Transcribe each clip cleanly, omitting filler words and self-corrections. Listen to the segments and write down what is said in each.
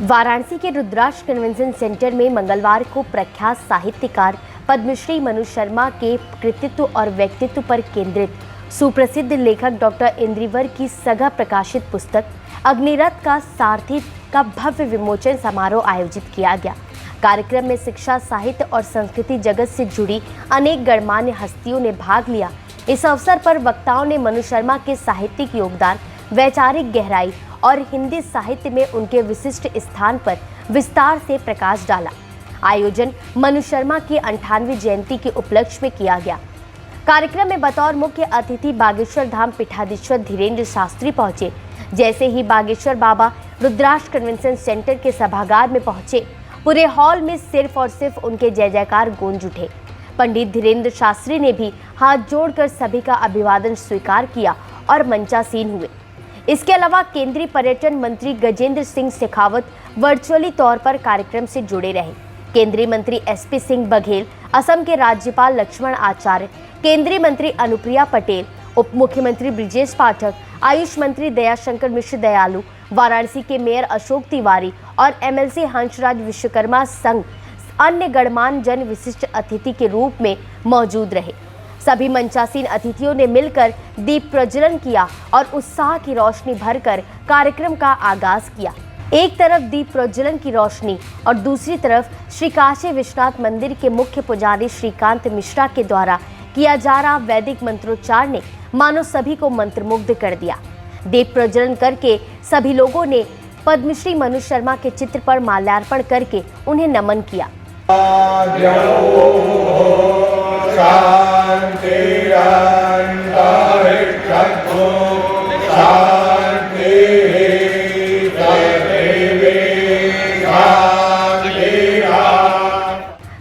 वाराणसी के रुद्राक्ष convention centre में मंगलवार को प्रख्यात साहित्यकार पद्मश्री मनु शर्मा के कृतित्व और व्यक्तित्व पर केंद्रित सुप्रसिद्ध लेखक डॉक्टर इंद्रिवर की सघा प्रकाशित पुस्तक अग्निरथ का सारथी का भव्य विमोचन समारोह आयोजित किया गया। कार्यक्रम में शिक्षा, साहित्य और संस्कृति जगत से जुड़ी अनेक गणमान्य हस्तियों ने भाग लिया। इस अवसर पर वक्ताओं ने मनु शर्मा के साहित्यिक योगदान, वैचारिक गहराई और हिंदी साहित्य में उनके विशिष्ट स्थान पर विस्तार से प्रकाश डाला। आयोजन मनु शर्मा की 98वीं जयंती के उपलक्ष्य में किया गया। कार्यक्रम में बतौर मुख्य अतिथि बागेश्वर धाम पीठाधीश्वर धीरेन्द्र शास्त्री पहुंचे। जैसे ही बागेश्वर बाबा रुद्राक्ष कन्वेंशन सेंटर के सभागार में पहुंचे, पूरे हॉल में सिर्फ और सिर्फ उनके जय जयकार गूंज उठे। पंडित धीरेन्द्र शास्त्री ने भी हाथ जोड़कर सभी का अभिवादन स्वीकार किया और मंचासीन हुए। इसके अलावा केंद्रीय पर्यटन मंत्री गजेंद्र सिंह शेखावत वर्चुअली तौर पर कार्यक्रम से जुड़े रहे। केंद्रीय मंत्री एसपी सिंह बघेल, असम के राज्यपाल लक्ष्मण आचार्य, केंद्रीय मंत्री अनुप्रिया पटेल, उप मुख्यमंत्री ब्रिजेश पाठक, आयुष मंत्री दयाशंकर मिश्र दयालु, वाराणसी के मेयर अशोक तिवारी और एमएलसी हंसराज विश्वकर्मा संघ अन्य गणमान्य जन विशिष्ट अतिथि के रूप में मौजूद रहे। सभी मंचासीन अतिथियों ने मिलकर दीप प्रज्वलन किया और उत्साह की रोशनी भरकर कार्यक्रम का आगाज किया। एक तरफ दीप प्रज्वलन की रोशनी और दूसरी तरफ श्री काशी विश्वनाथ मंदिर के मुख्य पुजारी श्रीकांत मिश्रा के द्वारा किया जा रहा वैदिक मंत्रोच्चार ने मानो सभी को मंत्रमुग्ध कर दिया। दीप प्रज्वलन करके सभी लोगों ने पद्मश्री मनु शर्मा के चित्र पर माल्यार्पण करके उन्हें नमन किया।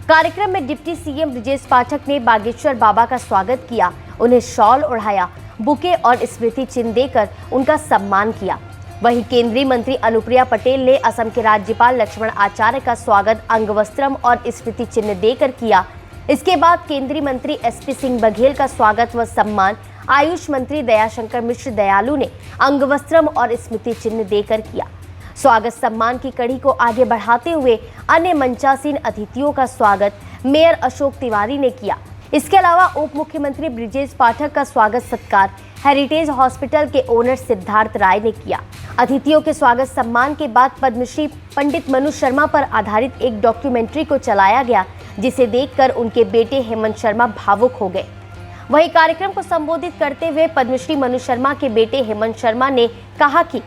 कार्यक्रम में डिप्टी सीएम ब्रिजेश पाठक ने बागेश्वर बाबा का स्वागत किया, उन्हें शॉल ओढ़ाया, बुके और स्मृति चिन्ह देकर उनका सम्मान किया। वहीं केंद्रीय मंत्री अनुप्रिया पटेल ने असम के राज्यपाल लक्ष्मण आचार्य का स्वागत अंगवस्त्रम और स्मृति चिन्ह देकर किया। इसके बाद केंद्रीय मंत्री एसपी सिंह बघेल का स्वागत व सम्मान आयुष मंत्री दयाशंकर मिश्र दयालु ने अंगवस्त्रम और स्मृति चिन्ह देकर किया। स्वागत सम्मान की कड़ी को आगे बढ़ाते हुए अन्य मंचासीन अतिथियों का स्वागत मेयर अशोक तिवारी ने किया। इसके अलावा उप मुख्यमंत्री ब्रिजेश पाठक का स्वागत सत्कार हेरिटेज हॉस्पिटल के ओनर सिद्धार्थ राय ने किया। अतिथियों के स्वागत सम्मान के बाद पद्मश्री पंडित मनु शर्मा पर आधारित एक डॉक्यूमेंट्री को चलाया गया, जिसे देखकर उनके बेटे हेमंत शर्मा भावुक हो गए। वहीं कार्यक्रम को संबोधित करते हुए पद्मश्री मनु शर्मा के बेटे हेमंत शर्मा ने कहा कि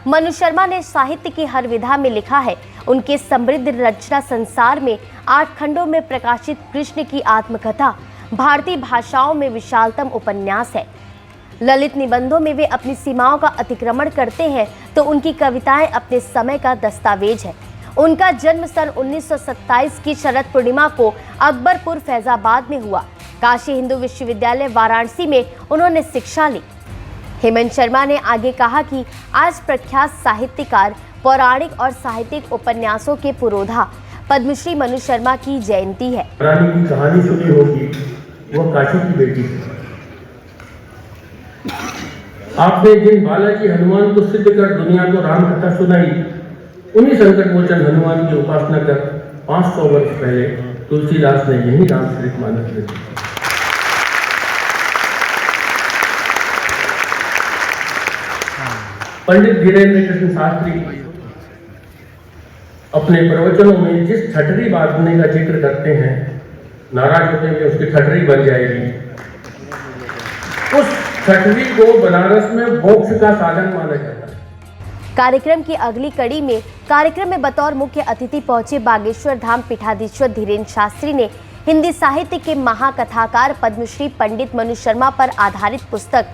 मनु शर्मा ने साहित्य की हर विधा में लिखा है। उनके समृद्ध रचना संसार में 8 खंडों में प्रकाशित कृष्ण की आत्मकथा भारतीय भाषाओं में विशालतम उपन्यास है। ललित निबंधों में वे अपनी सीमाओं का अतिक्रमण करते हैं तो उनकी कविताएं अपने समय का दस्तावेज है। उनका जन्म सन 1927 की शरद पूर्णिमा को अकबरपुर फैजाबाद में हुआ। काशी हिंदू विश्वविद्यालय वाराणसी में उन्होंने शिक्षा ली। हेमंत शर्मा ने आगे कहा कि आज प्रख्यात साहित्यकार, पौराणिक और साहित्यिक उपन्यासों के पुरोधा पद्मश्री मनु शर्मा की जयंती है। रानी की कहानी सुनी होगी, वो काशी की बेटी थी। आपने जिन बालाजी हनुमान को सिद्ध कर दुनिया को राम कथा सुनाई, उन्हीं संकट मोचन हनुमान की उपासना कर 500 वर्ष पहले तुलसीदास ने यही रामचरित मानस लिखा। पंडित धीरेन्द्र कृष्ण शास्त्री अपने प्रवचनों में जिस ठठरी बांधने का जिक्र करते हैं, नाराज होते हैं उसकी ठठरी बन जाएगी। उस ठठरी को बनारस में मोक्ष का साधन माना जाता है। कार्यक्रम की अगली कड़ी में कार्यक्रम में बतौर मुख्य अतिथि पहुंचे बागेश्वर धाम पीठाधीश्वर धीरेन्द्र शास्त्री ने हिंदी साहित्य के महाकथाकार पद्मश्री पंडित मनु शर्मा पर आधारित पुस्तक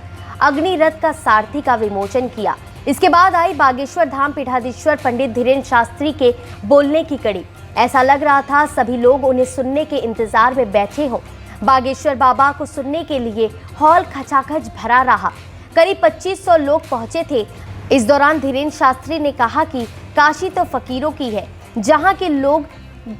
अग्निरथ का सारथी का विमोचन किया। इसके बाद आई बागेश्वर धाम पीठाधीश्वर पंडित धीरेन्द्र शास्त्री के बोलने की कड़ी। ऐसा लग रहा था सभी लोग उन्हें सुनने के इंतजार में बैठे हों। बागेश्वर बाबा को सुनने के लिए हॉल खचाखच भरा रहा। करीब 2500 लोग पहुंचे थे। इस दौरान धीरेन्द्र शास्त्री ने कहा कि काशी तो फकीरों की है, जहां के लोग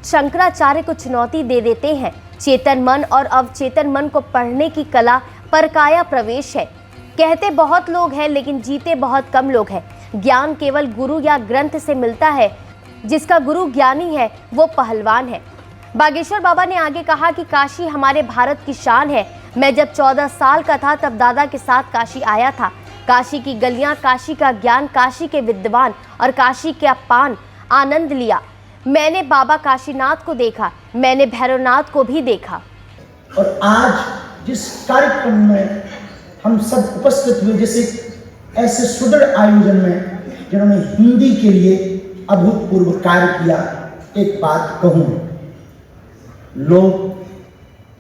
शंकराचार्य को चुनौती दे देते हैं। चेतन मन और अवचेतन मन को पढ़ने की कला परकाया प्रवेश है। कहते बहुत लोग हैं लेकिन जीते बहुत कम लोग हैं। ज्ञान केवल गुरु या ग्रंथ से मिलता है। जिसका गुरु ज्ञानी है वो पहलवान है। बागेश्वर बाबा ने आगे कहा कि काशी हमारे भारत की शान है। मैं जब 14 साल का था तब दादा के साथ काशी आया था। काशी की गलियां, काशी का ज्ञान, काशी के विद्वान और काशी का पान आनंद लिया। मैंने बाबा काशीनाथ को देखा, मैंने भैरवनाथ को भी देखा। और आज जिस कार्यक्रम में हम सब उपस्थित हुए, जैसे ऐसे सुदृढ़ आयोजन में जिन्होंने हिंदी के लिए अभूतपूर्व कार्य किया, एक बात कहूँ, लोग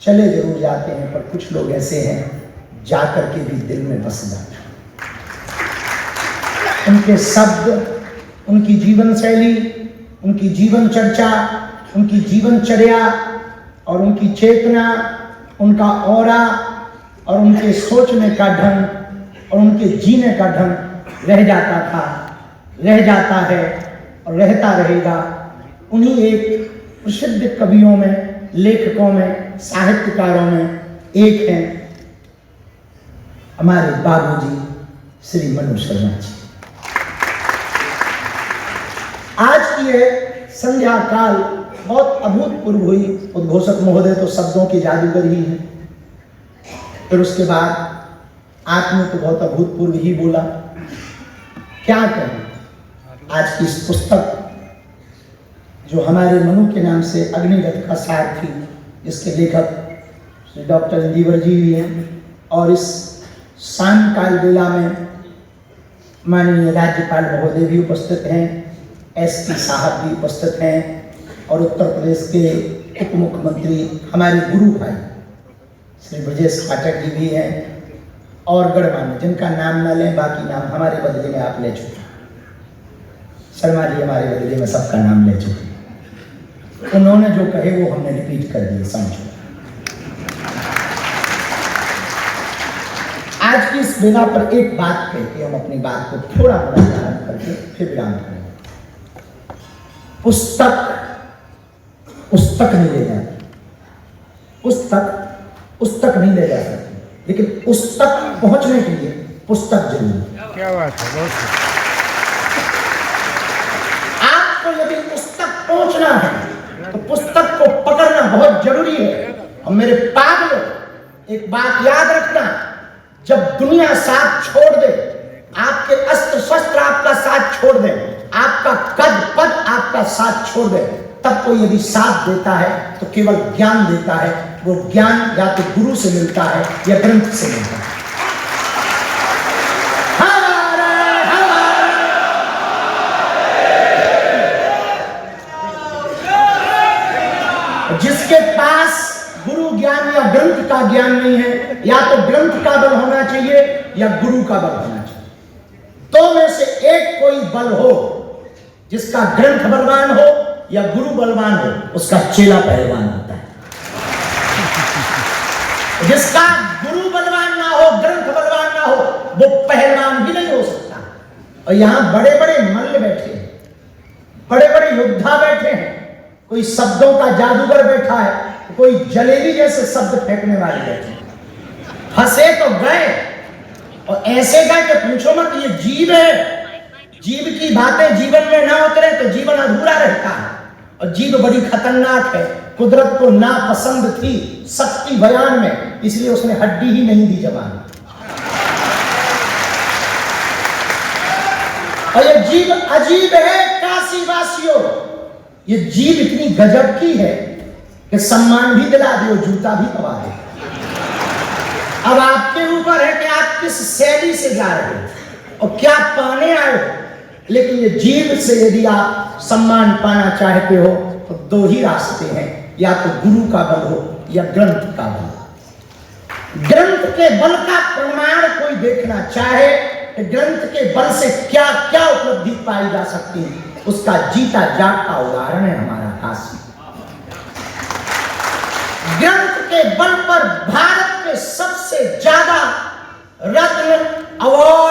चले जरूर जाते हैं पर कुछ लोग ऐसे हैं जाकर के भी दिल में बस जाते हैं। उनके शब्द, उनकी जीवन शैली, उनकी जीवन चर्चा, उनकी जीवनचर्या और उनकी चेतना, उनका ऑरा और उनके सोचने का ढंग और उनके जीने का ढंग रह जाता था, रह जाता है और रहता रहेगा। उन्हीं एक प्रसिद्ध कवियों में, लेखकों में, साहित्यकारों में एक हैं हमारे बाबूजी श्री मनु शर्मा जी। आज की यह संध्या काल बहुत अभूतपूर्व हुई। उद्घोषक महोदय तो शब्दों के जादूगर ही हैं, फिर उसके बाद आपने तो बहुत अभूतपूर्व ही बोला। क्या करें, आज की इस पुस्तक जो हमारे मनु के नाम से अग्निरथ का सार थी, जिसके लेखक श्री डॉक्टर इंदिवर जी भी हैं, और इस सायंकाल बेला में माननीय राज्यपाल महोदय भी उपस्थित हैं, एसपी साहब भी उपस्थित हैं, और उत्तर प्रदेश के उप मुख्यमंत्री हमारे गुरु भाई श्री ब्रजेश पाठक जी भी हैं, और गणमान्य जिनका नाम न लें, बाकी नाम हमारे बदले में आप ले चुके। शर्मा जी हमारे बदले में सबका नाम ले चुके। उन्होंने जो कहे वो हमने रिपीट कर दिए, समझो। आज की इस बिना पर एक बात कह के हम अपनी बात को थोड़ा प्रारंभ करके फिर विराम करेंगे। पुस्तक नहीं ले जाती, पुस्तक नहीं ले जा सकती, लेकिन उस तक पहुंचने के लिए पुस्तक जरूरी। क्या बात है, बहुत आपको यदि उस तक पहुंचना है तो पुस्तक को पकड़ना बहुत जरूरी है। और मेरे पागलों, एक बात याद रखना, जब दुनिया साथ छोड़ दे, आपके अस्त्र शस्त्र आपका साथ छोड़ दे, आपका कद पद आपका साथ छोड़ दे, तब कोई यदि साथ देता है तो केवल ज्ञान देता है। वो ज्ञान या तो गुरु से मिलता है या ग्रंथ से मिलता है। जिसके पास गुरु ज्ञान या ग्रंथ का ज्ञान नहीं है, या तो ग्रंथ का बल होना चाहिए या गुरु का बल होना चाहिए। तो में से एक कोई बल हो, जिसका ग्रंथ बलवान हो या गुरु बलवान हो, उसका चेला पहलवान होता है। जिसका गुरु बलवान ना हो, ग्रंथ बलवान ना हो, वो पहलवान भी नहीं हो सकता। और यहां बड़े बड़े मल्ल बैठे हैं, बड़े बड़े योद्धा बैठे हैं, कोई शब्दों का जादूगर बैठा है, कोई जलेबी जैसे शब्द फेंकने वाले बैठे हैं। फंसे तो गए, और ऐसे गए कि पूछो मत। ये जीव है, जीव की बातें जीवन में ना उतरे तो जीवन अधूरा रहता है। और जीव बड़ी खतरनाक है, कुदरत को नापसंद थी शक्ति बयान में, इसलिए उसने हड्डी ही नहीं दी जबान। और ये जीव अजीब है काशी वासियों। ये जीव इतनी गजब की है कि सम्मान भी दिला दे, जूता भी पवा दे। अब आपके ऊपर है कि आप किस शैली से जा रहे हो और क्या पाने आए हो। लेकिन ये जीव से यदि आप सम्मान पाना चाहते हो तो दो ही रास्ते हैं, या तो गुरु का बल हो या ग्रंथ का बल। ग्रंथ के बल का प्रमाण कोई देखना चाहे कि ग्रंथ के बल से क्या क्या उपलब्धि पाई जा सकती है, उसका जीता जागता उदाहरण है हमारा काशी। ग्रंथ के बल पर भारत के सबसे ज्यादा रत्न, अवार्ड